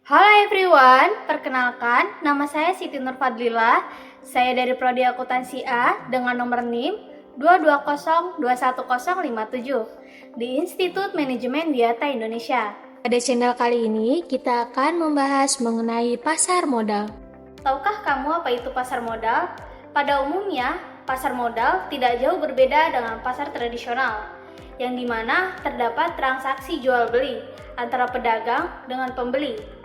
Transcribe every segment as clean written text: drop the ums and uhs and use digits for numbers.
Halo everyone, perkenalkan nama saya Siti Nurfadlila. Saya dari Prodi Akuntansi A dengan nomor NIM 220210057 di Institut Manajemen Data Indonesia. Pada channel kali ini kita akan membahas mengenai pasar modal. Tahukah kamu apa itu pasar modal? Pada umumnya, pasar modal tidak jauh berbeda dengan pasar tradisional, yang dimana terdapat transaksi jual beli antara pedagang dengan pembeli.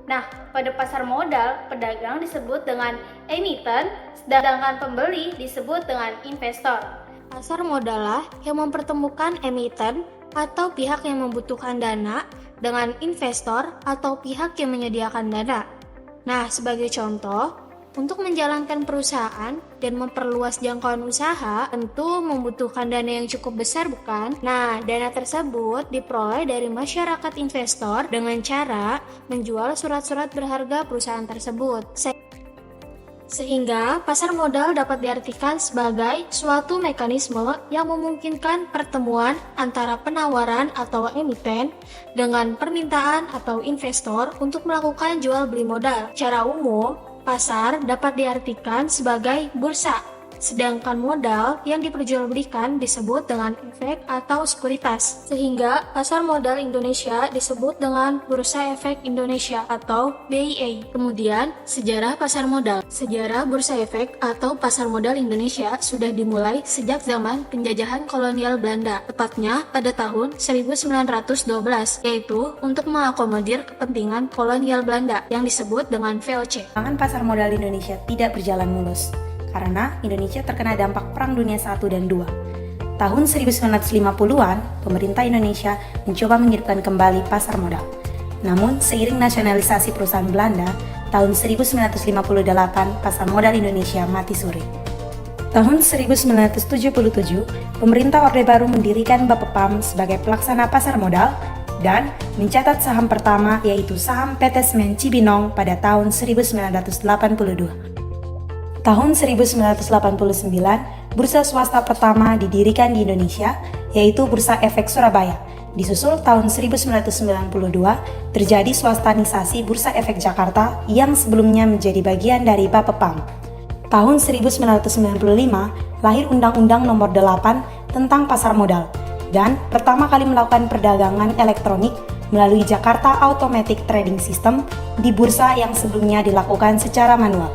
Nah, pada pasar modal, pedagang disebut dengan emiten, sedangkan pembeli disebut dengan investor. Pasar modal lah yang mempertemukan emiten atau pihak yang membutuhkan dana dengan investor atau pihak yang menyediakan dana. Nah, sebagai contoh, untuk menjalankan perusahaan dan memperluas jangkauan usaha, tentu membutuhkan dana yang cukup besar, bukan? Nah, dana tersebut diperoleh dari masyarakat investor dengan cara menjual surat-surat berharga perusahaan tersebut. Sehingga pasar modal dapat diartikan sebagai suatu mekanisme yang memungkinkan pertemuan antara penawaran atau emiten dengan permintaan atau investor untuk melakukan jual beli modal. Secara umum, pasar dapat diartikan sebagai bursa, sedangkan modal yang diperjualbelikan disebut dengan efek atau sekuritas. Sehingga pasar modal Indonesia disebut dengan Bursa Efek Indonesia atau BIA. Kemudian, sejarah pasar modal. Sejarah Bursa Efek atau pasar modal Indonesia sudah dimulai sejak zaman penjajahan kolonial Belanda, tepatnya pada tahun 1912, yaitu untuk mengakomodir kepentingan kolonial Belanda yang disebut dengan VOC. Perkembangan pasar modal Indonesia tidak berjalan mulus, karena Indonesia terkena dampak Perang Dunia I dan II. Tahun 1950-an, pemerintah Indonesia mencoba menghidupkan kembali pasar modal. Namun, seiring nasionalisasi perusahaan Belanda, tahun 1958 pasar modal Indonesia mati suri. Tahun 1977, pemerintah Orde Baru mendirikan Bapepam sebagai pelaksana pasar modal dan mencatat saham pertama yaitu saham PT Semen Cibinong pada tahun 1982. Tahun 1989, bursa swasta pertama didirikan di Indonesia, yaitu Bursa Efek Surabaya. Disusul tahun 1992, terjadi swastanisasi Bursa Efek Jakarta yang sebelumnya menjadi bagian dari Bapepam. Tahun 1995, lahir Undang-Undang Nomor 8 tentang Pasar Modal, dan pertama kali melakukan perdagangan elektronik melalui Jakarta Automatic Trading System di bursa yang sebelumnya dilakukan secara manual.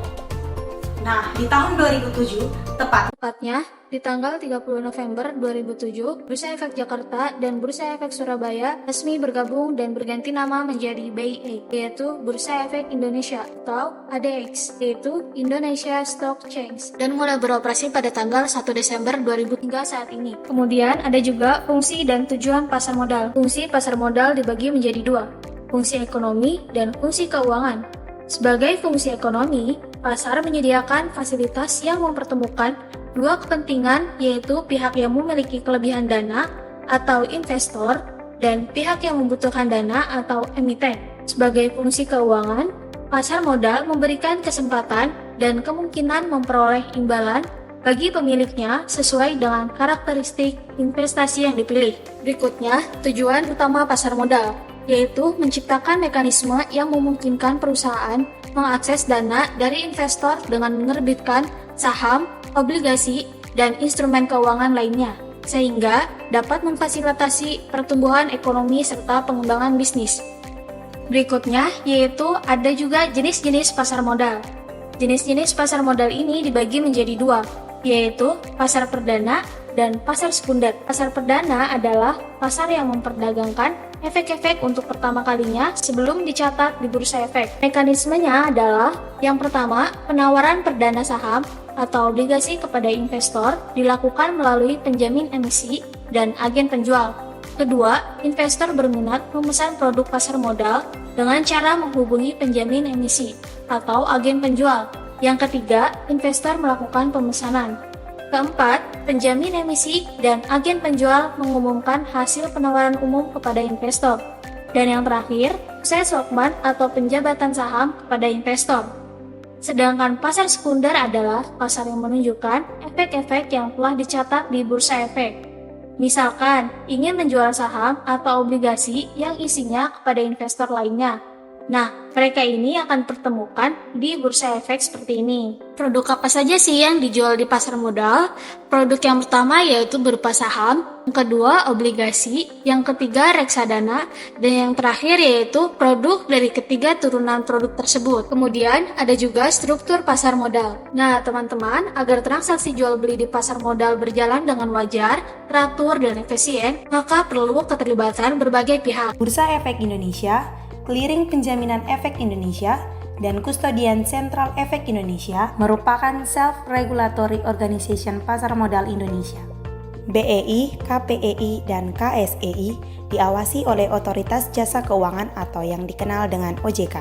Nah, di tahun 2007, Tepatnya di tanggal 30 November 2007, Bursa Efek Jakarta dan Bursa Efek Surabaya resmi bergabung dan berganti nama menjadi BIA, yaitu Bursa Efek Indonesia atau ADX, yaitu Indonesia Stock Exchange, dan mulai beroperasi pada tanggal 1 Desember 2000 hingga saat ini. Kemudian ada juga fungsi dan tujuan pasar modal. Fungsi pasar modal dibagi menjadi dua, fungsi ekonomi dan fungsi keuangan. Sebagai fungsi ekonomi, pasar menyediakan fasilitas yang mempertemukan dua kepentingan, yaitu pihak yang memiliki kelebihan dana atau investor dan pihak yang membutuhkan dana atau emiten. Sebagai fungsi keuangan, pasar modal memberikan kesempatan dan kemungkinan memperoleh imbalan bagi pemiliknya sesuai dengan karakteristik investasi yang dipilih. Berikutnya, tujuan utama pasar modal, yaitu menciptakan mekanisme yang memungkinkan perusahaan mengakses dana dari investor dengan menerbitkan saham, obligasi, dan instrumen keuangan lainnya, sehingga dapat memfasilitasi pertumbuhan ekonomi serta pengembangan bisnis. Berikutnya, yaitu ada juga jenis-jenis pasar modal. Jenis-jenis pasar modal ini dibagi menjadi dua, yaitu pasar perdana dan pasar sekunder. Pasar perdana adalah pasar yang memperdagangkan efek-efek untuk pertama kalinya sebelum dicatat di bursa efek. Mekanismenya adalah yang pertama, penawaran perdana saham atau obligasi kepada investor dilakukan melalui penjamin emisi dan agen penjual. Kedua, investor berminat memesan produk pasar modal dengan cara menghubungi penjamin emisi atau agen penjual. Yang ketiga, investor melakukan pemesanan. Keempat, penjamin emisi dan agen penjual mengumumkan hasil penawaran umum kepada investor. Dan yang terakhir, sales swapman atau penjabatan saham kepada investor. Sedangkan pasar sekunder adalah pasar yang menunjukkan efek-efek yang telah dicatat di bursa efek. Misalkan, ingin menjual saham atau obligasi yang isinya kepada investor lainnya. Nah, mereka ini akan pertemukan di bursa efek seperti ini. Produk apa saja sih yang dijual di pasar modal? Produk yang pertama yaitu berupa saham, yang kedua obligasi, yang ketiga reksadana, dan yang terakhir yaitu produk dari ketiga turunan produk tersebut. Kemudian ada juga struktur pasar modal. Nah, teman-teman, agar transaksi jual beli di pasar modal berjalan dengan wajar, teratur, dan efisien, maka perlu keterlibatan berbagai pihak. Bursa Efek Indonesia, Clearing Penjaminan Efek Indonesia, dan Kustodian Sentral Efek Indonesia merupakan Self-Regulatory Organization Pasar Modal Indonesia. BEI, KPEI, dan KSEI diawasi oleh Otoritas Jasa Keuangan atau yang dikenal dengan OJK.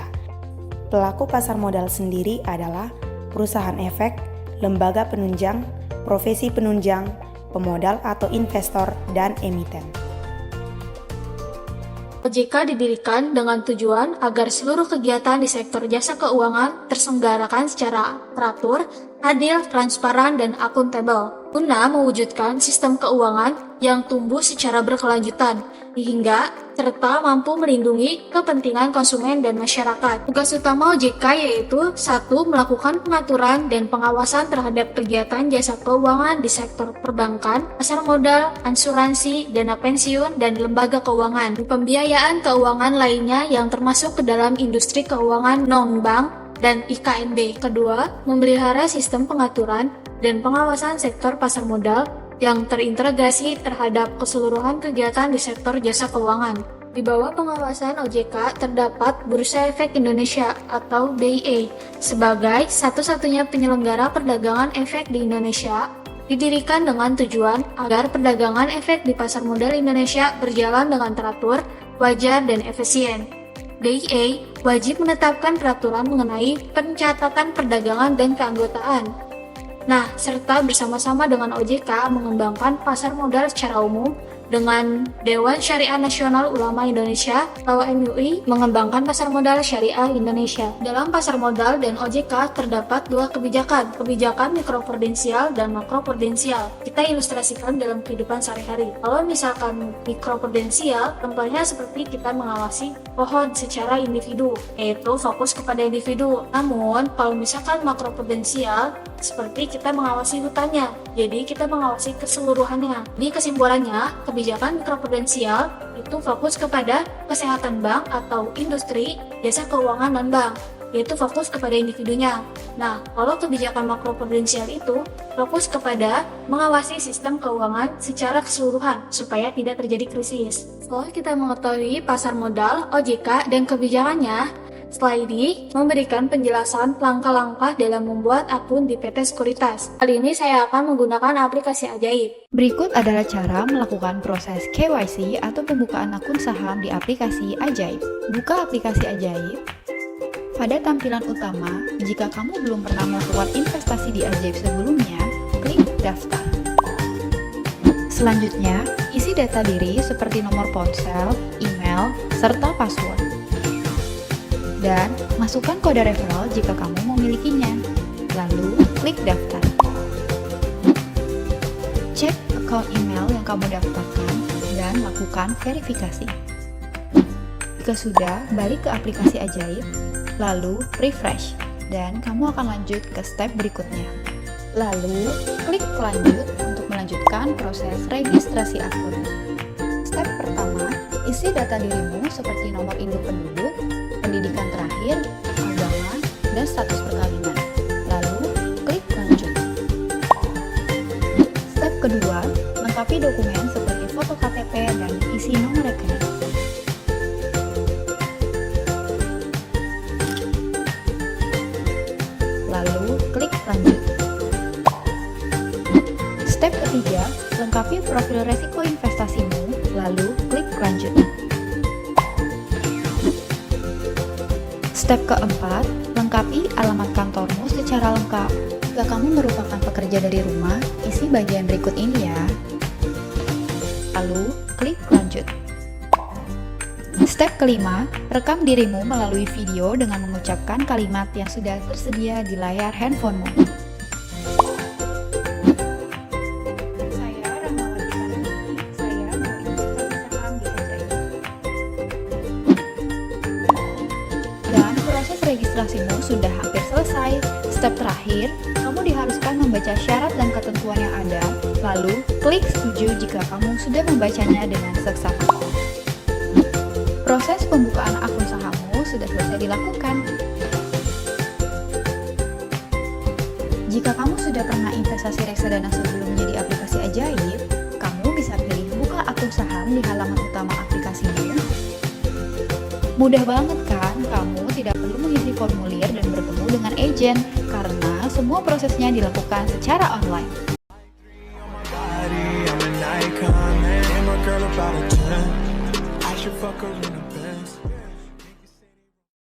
Pelaku pasar modal sendiri adalah perusahaan efek, lembaga penunjang, profesi penunjang, pemodal atau investor, dan emiten. OJK didirikan dengan tujuan agar seluruh kegiatan di sektor jasa keuangan terselenggarakan secara teratur, adil, transparan, dan akuntabel, guna mewujudkan sistem keuangan yang tumbuh secara berkelanjutan, hingga serta mampu melindungi kepentingan konsumen dan masyarakat. Tugas utama OJK yaitu 1. Melakukan pengaturan dan pengawasan terhadap kegiatan jasa keuangan di sektor perbankan, pasar modal, asuransi, dana pensiun, dan lembaga keuangan, pembiayaan keuangan lainnya yang termasuk ke dalam industri keuangan non-bank dan IKNB. Kedua, memelihara sistem pengaturan dan pengawasan sektor pasar modal yang terintegrasi terhadap keseluruhan kegiatan di sektor jasa keuangan. Di bawah pengawasan OJK terdapat Bursa Efek Indonesia atau BEI sebagai satu-satunya penyelenggara perdagangan efek di Indonesia, didirikan dengan tujuan agar perdagangan efek di pasar modal Indonesia berjalan dengan teratur, wajar, dan efisien. BEI wajib menetapkan peraturan mengenai pencatatan perdagangan dan keanggotaan. Nah, serta bersama-sama dengan OJK mengembangkan pasar modal secara umum dengan Dewan Syariah Nasional Ulama Indonesia atau MUI mengembangkan pasar modal syariah Indonesia. Dalam pasar modal dan OJK terdapat dua kebijakan mikroprudensial dan makroprudensial. Kita ilustrasikan dalam kehidupan sehari-hari. Kalau misalkan mikroprudensial, contohnya seperti kita mengawasi pohon secara individu, yaitu fokus kepada individu. Namun, kalau misalkan makroprudensial, seperti kita mengawasi hutannya, jadi kita mengawasi keseluruhannya. Di kesimpulannya, kebijakan mikroprudensial itu fokus kepada kesehatan bank atau industri jasa keuangan non-bank, yaitu fokus kepada individunya. Nah, kalau kebijakan makroprudensial itu fokus kepada mengawasi sistem keuangan secara keseluruhan supaya tidak terjadi krisis. Setelah kita mengetahui pasar modal, OJK, dan kebijakannya, setelah ini, memberikan penjelasan langkah-langkah dalam membuat akun di PT Sekuritas. Kali ini saya akan menggunakan aplikasi Ajaib. Berikut adalah cara melakukan proses KYC atau pembukaan akun saham di aplikasi Ajaib. Buka aplikasi Ajaib. Pada tampilan utama, jika kamu belum pernah melakukan investasi di Ajaib sebelumnya, klik daftar. Selanjutnya, isi data diri seperti nomor ponsel, email, serta password. Dan masukkan kode referral jika kamu memilikinya. Lalu, klik daftar. Cek akun email yang kamu daftarkan dan lakukan verifikasi. Jika sudah, balik ke aplikasi Ajaib, lalu refresh, dan kamu akan lanjut ke step berikutnya. Lalu, klik lanjut untuk melanjutkan proses registrasi akun. Step pertama, isi data dirimu seperti nomor induk penduduk, pendidikan terakhir, agama, dan status perkawinan. Lalu, klik lanjut. Step kedua, lengkapi dokumen seperti foto KTP dan isi nomor rekening. Lalu, klik lanjut. Step ketiga, lengkapi profil resiko investasimu, lalu klik lanjut. Step keempat, lengkapi alamat kantormu secara lengkap. Jika kamu merupakan pekerja dari rumah, isi bagian berikut ini ya. Lalu, klik lanjut. Step kelima, rekam dirimu melalui video dengan mengucapkan kalimat yang sudah tersedia di layar handphonemu. Saya Rahmawati Karnini, saya mau investasi saham di Ajaib. kamu sudah hampir selesai. Step terakhir, kamu diharuskan membaca syarat dan ketentuan yang ada, lalu klik setuju jika kamu sudah membacanya dengan seksama. Proses pembukaan akun sahammu sudah selesai dilakukan. Jika kamu sudah pernah investasi reksadana sebelumnya di aplikasi Ajaib, kamu bisa pilih buka akun saham di halaman utama aplikasinya. Mudah banget kan? Kamu tidak perlu mengisi formulir dan bertemu dengan agen, karena semua prosesnya dilakukan secara online. I'm an icon, man. And my girl about a 10. I should fuck her in a bed.